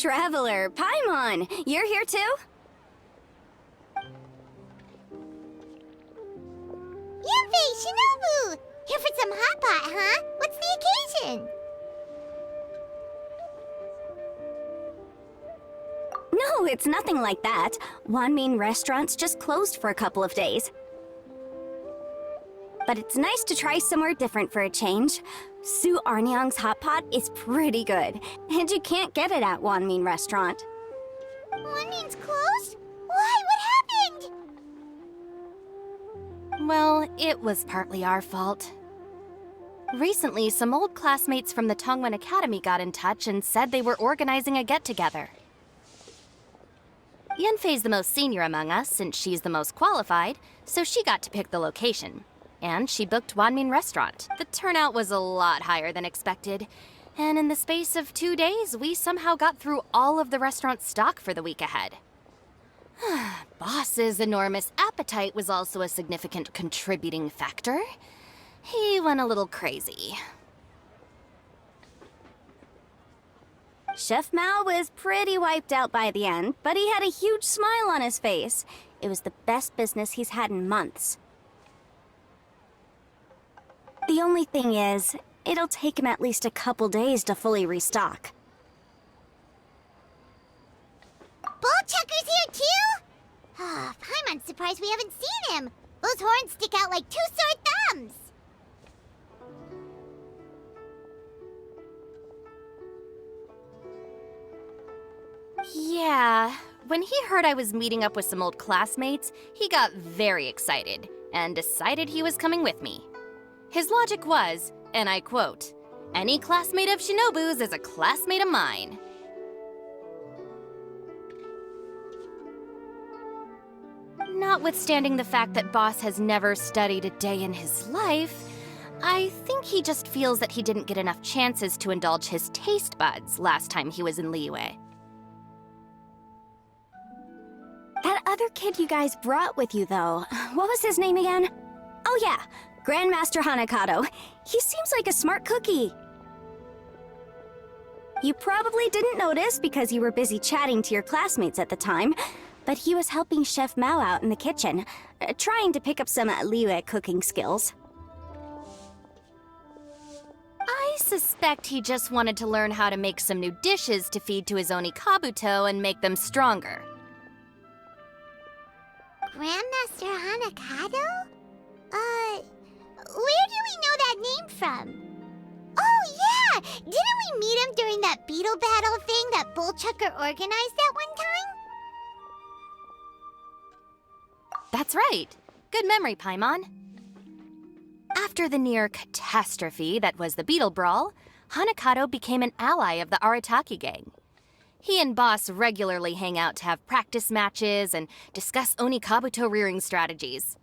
Traveler, Paimon, you're here too? Yanfei, Shinobu! Here for some hot pot, huh? What's the occasion? No, it's nothing like that. Wanmin restaurant's just closed for a couple of days. But it's nice to try somewhere different for a change. Su Arnyang's hot pot is pretty good, and you can't get it at Wanmin restaurant. Wanmin's closed? Why? What happened? Well, it was partly our fault. Recently, some old classmates from the Tongwen Academy got in touch and said they were organizing a get-together. Yanfei's the most senior among us, since she's the most qualified, so she got to pick the location. And she booked Wanmin Restaurant. The turnout was a lot higher than expected, and in the space of 2 days, we somehow got through all of the restaurant's stock for the week ahead. Boss's enormous appetite was also a significant contributing factor. He went a little crazy. Chef Mao was pretty wiped out by the end, but he had a huge smile on his face. It was the best business he's had in months. The only thing is, it'll take him at least a couple days to fully restock. Bullchucker's here too? Ah, Paimon's surprised we haven't seen him. Those horns stick out like two sore thumbs. Yeah, when he heard I was meeting up with some old classmates, he got very excited and decided he was coming with me. His logic was, and I quote, "Any classmate of Shinobu's is a classmate of mine." Notwithstanding the fact that Boss has never studied a day in his life, I think he just feels that he didn't get enough chances to indulge his taste buds last time he was in Liyue. That other kid you guys brought with you, though, what was his name again? Oh yeah, Grandmaster Hanakado. He seems like a smart cookie. You probably didn't notice because you were busy chatting to your classmates at the time, but he was helping Chef Mao out in the kitchen, trying to pick up some Liyue cooking skills. I suspect he just wanted to learn how to make some new dishes to feed to his Onikabuto and make them stronger. Grandmaster Hanakado? Where do we know that name from? Oh yeah! Didn't we meet him during that beetle battle thing that Bullchucker organized that one time? That's right. Good memory, Paimon. After the near catastrophe that was the Beetle Brawl, Hanakado became an ally of the Arataki gang. He and Boss regularly hang out to have practice matches and discuss Onikabuto rearing strategies.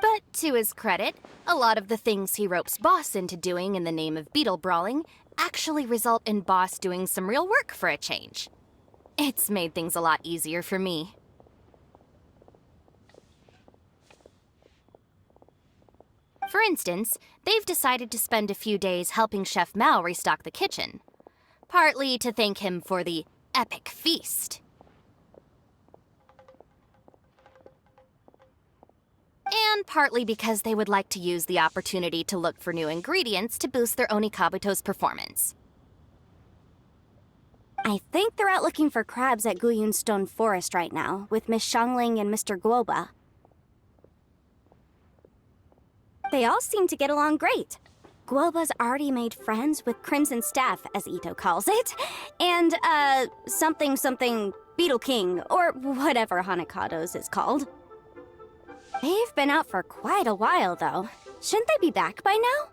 But to his credit, a lot of the things he ropes Boss into doing in the name of beetle brawling actually result in Boss doing some real work for a change. It's made things a lot easier for me. For instance, they've decided to spend a few days helping Chef Mao restock the kitchen. Partly to thank him for the epic feast. And partly because they would like to use the opportunity to look for new ingredients to boost their Onikabuto's performance. I think they're out looking for crabs at Guyun Stone Forest right now, with Miss Shangling and Mr. Guoba. They all seem to get along great. Guoba's already made friends with Crimson Staff, as Ito calls it, and, something Beetle King, or whatever Hanakado's is called. They've been out for quite a while, though. Shouldn't they be back by now?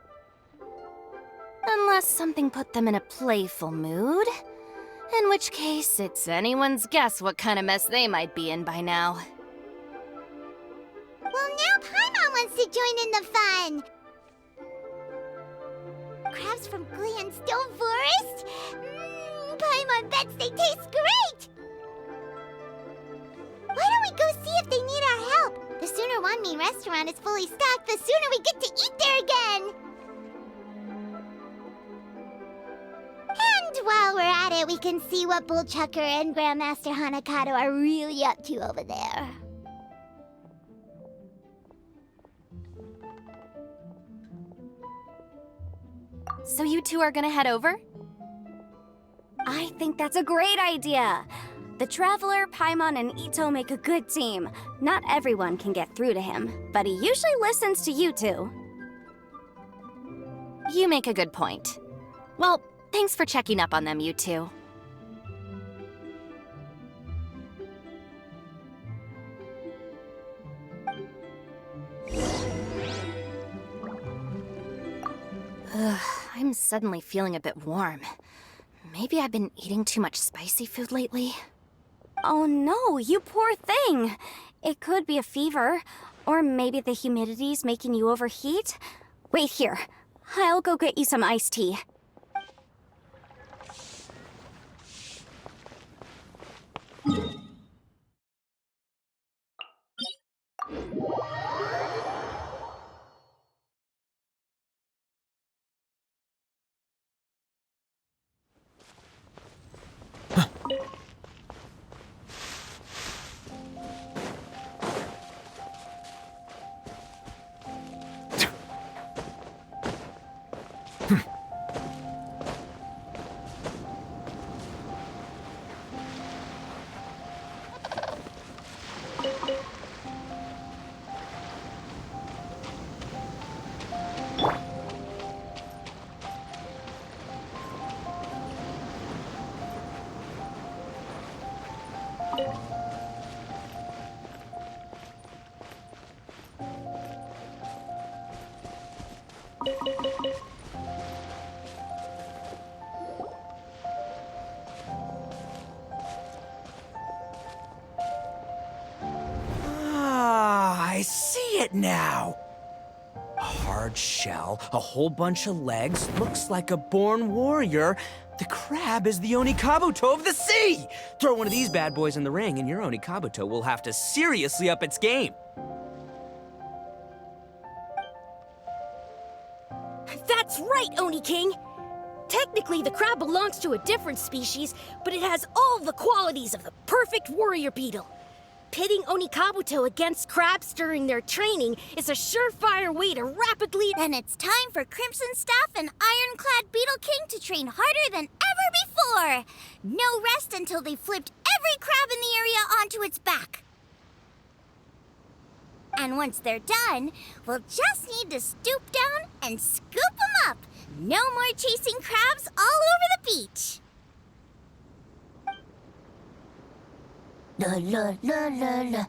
Unless something put them in a playful mood. In which case, it's anyone's guess what kind of mess they might be in by now. Well, now Paimon wants to join in the fun! Crabs from Guyun Stone Forest? Paimon bets they taste great! Why don't we go see if they need our help? The sooner Wanmin restaurant is fully stocked, the sooner we get to eat there again! And while we're at there we can see what Bullchucker and Grandmaster Hanakato are really up to over there. So you two are gonna head over? I think that's a great idea. The Traveler, Paimon, and Ito make a good team. Not everyone can get through to him, but he usually listens to you two. You make a good point. Well, thanks for checking up on them, you two. Ugh, I'm suddenly feeling a bit warm. Maybe I've been eating too much spicy food lately. Oh no, you poor thing. It could be a fever, or maybe the humidity's making you overheat. Wait here. I'll go get you some iced tea. I see it now. A hard shell, a whole bunch of legs, looks like a born warrior. The crab is the Onikabuto of the sea! Throw one of these bad boys in the ring and your Onikabuto will have to seriously up its game. That's right, Oni King! Technically, the crab belongs to a different species, but it has all the qualities of the perfect warrior beetle. Pitting Onikabuto against crabs during their training is a surefire way to rapidly... Then it's time for Crimson Staff and Ironclad Beetle King to train harder than ever before! No rest until they've flipped every crab in the area onto its back. And once they're done, we'll just need to stoop down and scoop them up. No more chasing crabs all over the beach. La la la la la.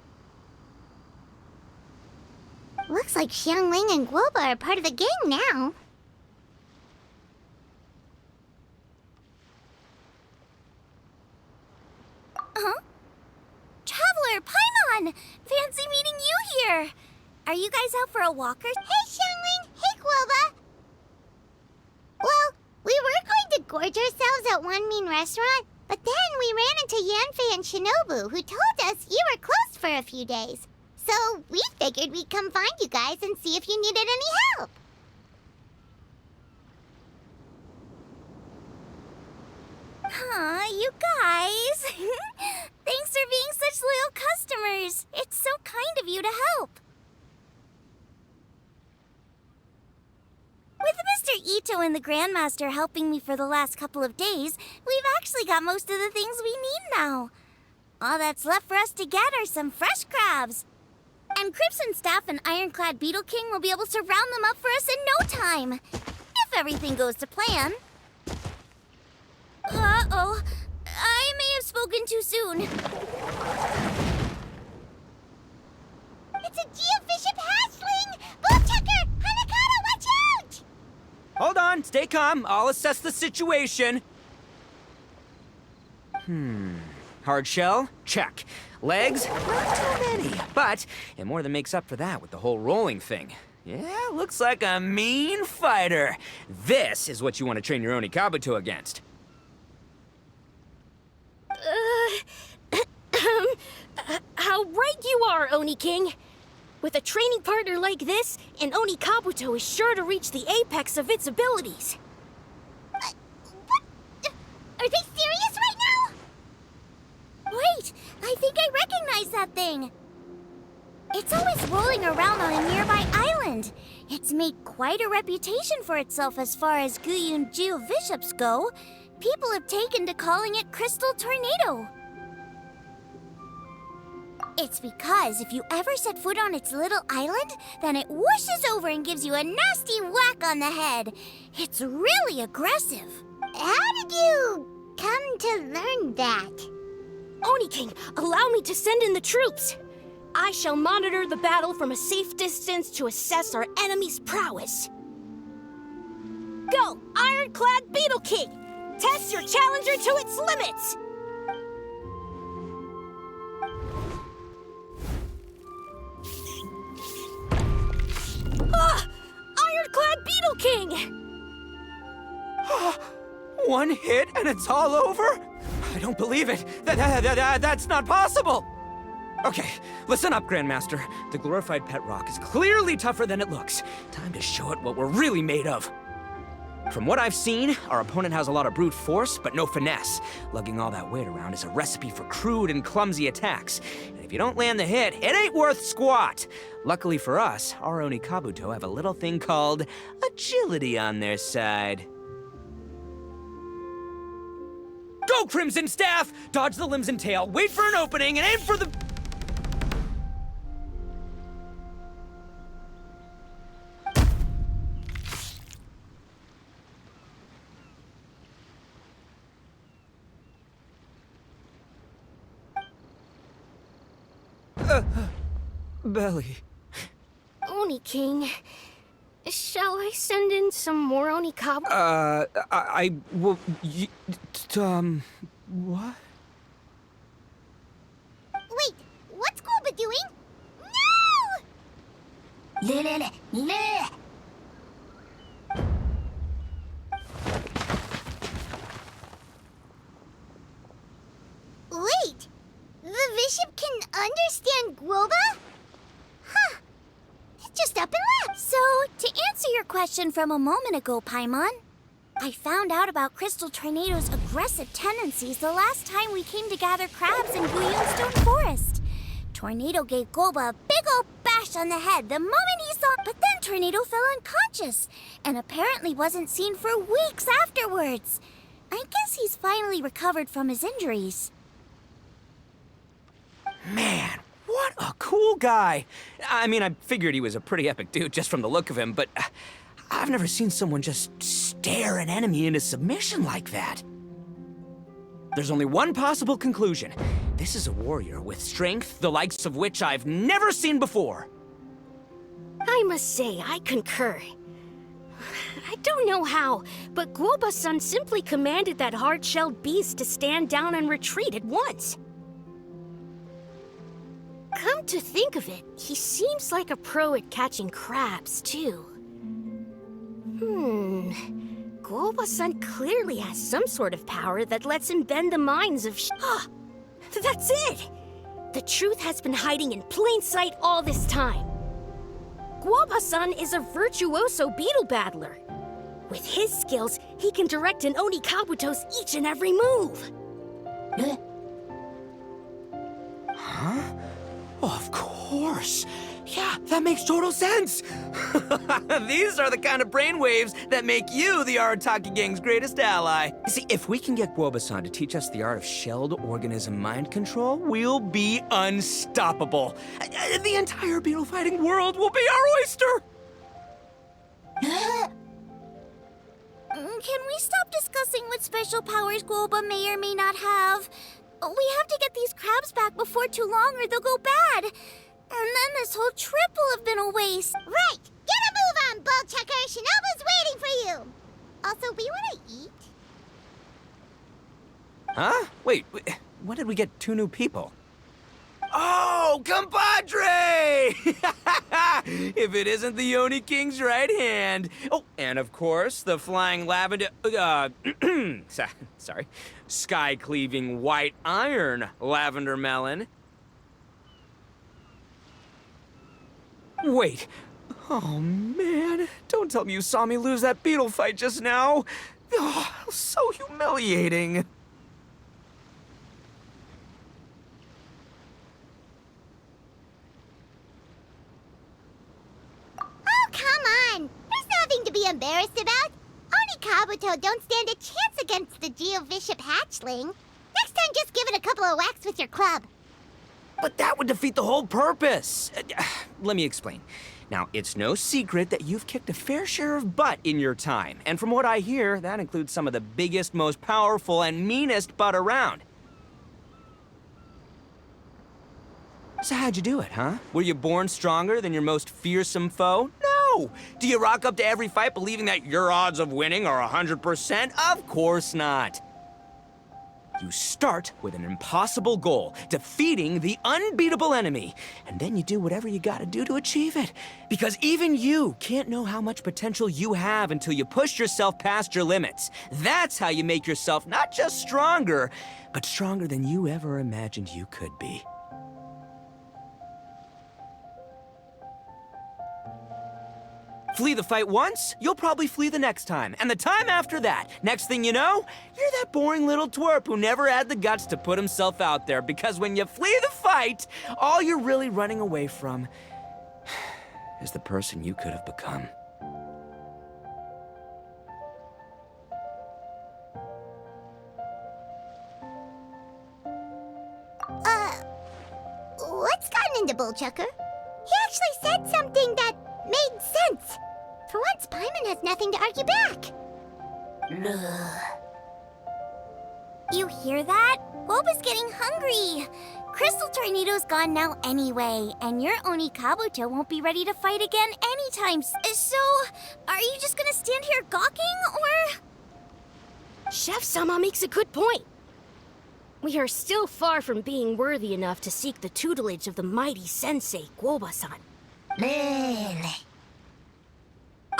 Looks like Xiangling and Guoba are part of the gang now. Huh? Traveler, Paimon! Fancy meeting you here! Are you guys out for a walker? Hey, Xiangling! Hey, Guoba! Well, we were going to gorge ourselves at one mean restaurant, but then we ran into Yanfei and Shinobu, who told us you were closed for a few days. So we figured we'd come find you guys and see if you needed any help. Aw, you guys. Thanks for being such loyal customers. It's so kind of you to help. With Mr. Ito and the Grandmaster helping me for the last couple of days, we've actually got most of the things we need now. All that's left for us to get are some fresh crabs. And Crimson Staff and Ironclad Beetle King will be able to round them up for us in no time. If everything goes to plan. Uh-oh. I may have spoken too soon. It's a geofiship hatchling! Bullchucker! Hanakato, watch out! Hold on, stay calm. I'll assess the situation. Hard shell? Check. Legs? Not too many. But it more than makes up for that with the whole rolling thing. Yeah, looks like a mean fighter. This is what you want to train your Onikabuto against. How right you are, Oni King! With a training partner like this, an Onikabuto is sure to reach the apex of its abilities. What? Are they serious? I think I recognize that thing. It's always rolling around on a nearby island. It's made quite a reputation for itself as far as Guyun Geo bishops go. People have taken to calling it Crystal Tornado. It's because if you ever set foot on its little island, then it whooshes over and gives you a nasty whack on the head. It's really aggressive. How did you come to learn that? Oni King, allow me to send in the troops. I shall monitor the battle from a safe distance to assess our enemy's prowess. Go, Ironclad Beetle King! Test your challenger to its limits! Ah! Ironclad Beetle King! One hit and it's all over? I don't believe it. That's not possible. Okay, listen up, Grandmaster. The glorified pet rock is clearly tougher than it looks. Time to show it what we're really made of. From what I've seen, our opponent has a lot of brute force, but no finesse. Lugging all that weight around is a recipe for crude and clumsy attacks. And if you don't land the hit, it ain't worth squat. Luckily for us, our Oni Kabuto have a little thing called agility on their side. Go, Crimson Staff! Dodge the limbs and tail, wait for an opening, and aim for the... Belly. Oni King, shall I send in some more Oni Kabu? I will... what? Wait, what's Guoba doing? No! Wait, the bishop can understand Guoba? Huh. Just up and left. So, to answer your question from a moment ago, Paimon, I found out about Crystal Tornado's aggressive tendencies the last time we came to gather crabs in Guyonstone Forest. Tornado gave Golba a big old bash on the head the moment he saw... But then Tornado fell unconscious, and apparently wasn't seen for weeks afterwards. I guess he's finally recovered from his injuries. Man, what a cool guy. I mean, I figured he was a pretty epic dude just from the look of him, but I've never seen someone just stare an enemy into submission like that. There's only one possible conclusion. This is a warrior with strength, the likes of which I've never seen before. I must say, I concur. I don't know how, but Guoba-san simply commanded that hard-shelled beast to stand down and retreat at once. Come to think of it, he seems like a pro at catching crabs, too. Guoba-san clearly has some sort of power that lets him bend the minds of That's it! The truth has been hiding in plain sight all this time. Guoba-san is a virtuoso beetle battler. With his skills, he can direct an Oni Kabuto's each and every move. Huh? Oh, of course. Yeah, that makes total sense. These are the kind of brainwaves that make you the Arataki gang's greatest ally. You see, if we can get Guoba-san to teach us the art of shelled organism mind control, we'll be unstoppable. The entire beetle fighting world will be our oyster. Can we stop discussing what special powers Guoba may or may not have? We have to get these crabs back before too long or they'll go bad. And then this whole trip will have been a waste. Right! Get a move on, Bullchucker! Shinobu's waiting for you! Also, we want to eat. Huh? Wait, when did we get 2 new people? Oh, compadre! If it isn't the Oni King's right hand. Oh, and of course, the flying lavender... sorry. Sky-cleaving white iron lavender melon. Wait. Oh, man. Don't tell me you saw me lose that beetle fight just now. Oh, so humiliating. embarrassed about? Oni Kabuto don't stand a chance against the Geovishap hatchling. Next time, just give it a couple of whacks with your club. But that would defeat the whole purpose. Let me explain. Now, it's no secret that you've kicked a fair share of butt in your time. And from what I hear, that includes some of the biggest, most powerful, and meanest butt around. So how'd you do it, huh? Were you born stronger than your most fearsome foe? No! Do you rock up to every fight believing that your odds of winning are 100%? Of course not. You start with an impossible goal, defeating the unbeatable enemy. And then you do whatever you gotta do to achieve it. Because even you can't know how much potential you have until you push yourself past your limits. That's how you make yourself not just stronger, but stronger than you ever imagined you could be. Flee the fight once, you'll probably flee the next time, and the time after that. Next thing you know, you're that boring little twerp who never had the guts to put himself out there, because when you flee the fight, all you're really running away from is the person you could have become. What's gotten into Bullchucker? He actually said something that made sense. For once, Paimon has nothing to argue back. You hear that? Woba's getting hungry. Crystal Tornado's gone now anyway, and your Oni Kabuto won't be ready to fight again anytime. So, are you just gonna stand here gawking, or? Chef-sama makes a good point. We are still far from being worthy enough to seek the tutelage of the mighty sensei, Guoba-san.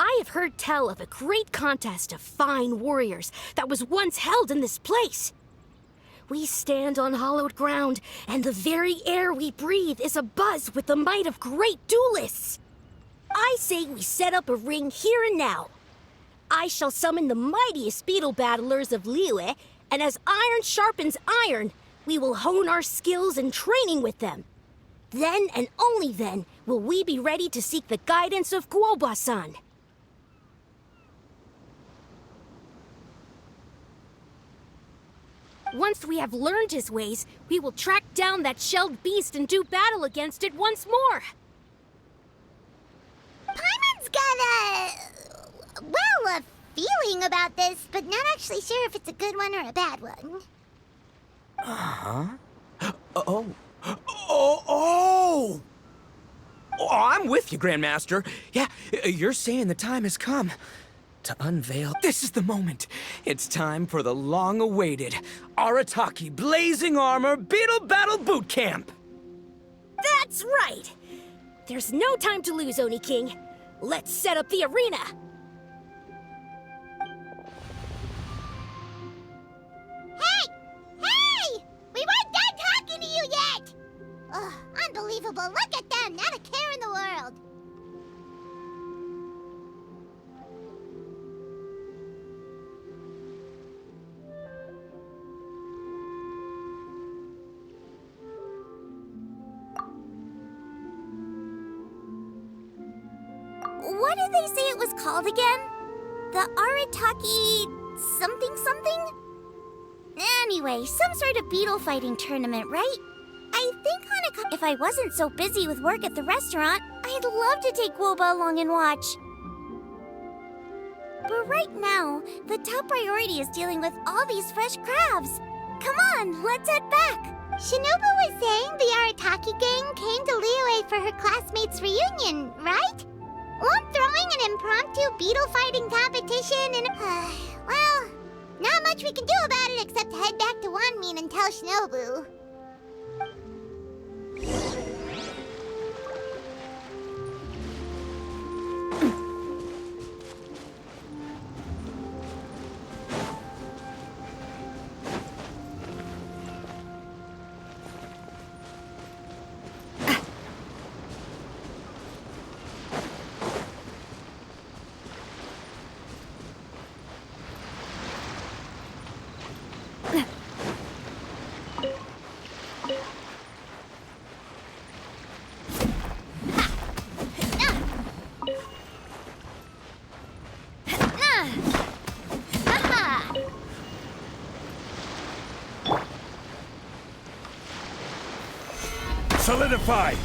I have heard tell of a great contest of fine warriors that was once held in this place. We stand on hallowed ground, and the very air we breathe is abuzz with the might of great duelists. I say we set up a ring here and now. I shall summon the mightiest beetle battlers of Liyue, and as iron sharpens iron, we will hone our skills and training with them. Then and only then will we be ready to seek the guidance of Guoba-san. Once we have learned his ways, we will track down that shelled beast and do battle against it once more. Paimon's got a feeling about this, but not actually sure if it's a good one or a bad one. Oh, I'm with you, Grandmaster. Yeah, you're saying the time has come to unveil. This is the moment. It's time for the long-awaited Arataki Blazing Armor Beetle Battle Boot Camp. That's right! There's no time to lose, Oni King. Let's set up the arena! Hey! We weren't done talking to you yet! Ugh, unbelievable. Look at them, not a care in the world. What did they say it was called again? The Arataki something something? Anyway, some sort of beetle fighting tournament, right? I think Hanaka. If I wasn't so busy with work at the restaurant, I'd love to take Woba along and watch. But right now, the top priority is dealing with all these fresh crabs. Come on, let's head back. Shinobu was saying the Arataki gang came to Liyue for her classmates' reunion, right? Won't throwing an impromptu beetle fighting competition and well, not much we can do about it except head back to Wanmin and tell Shinobu. Solidified!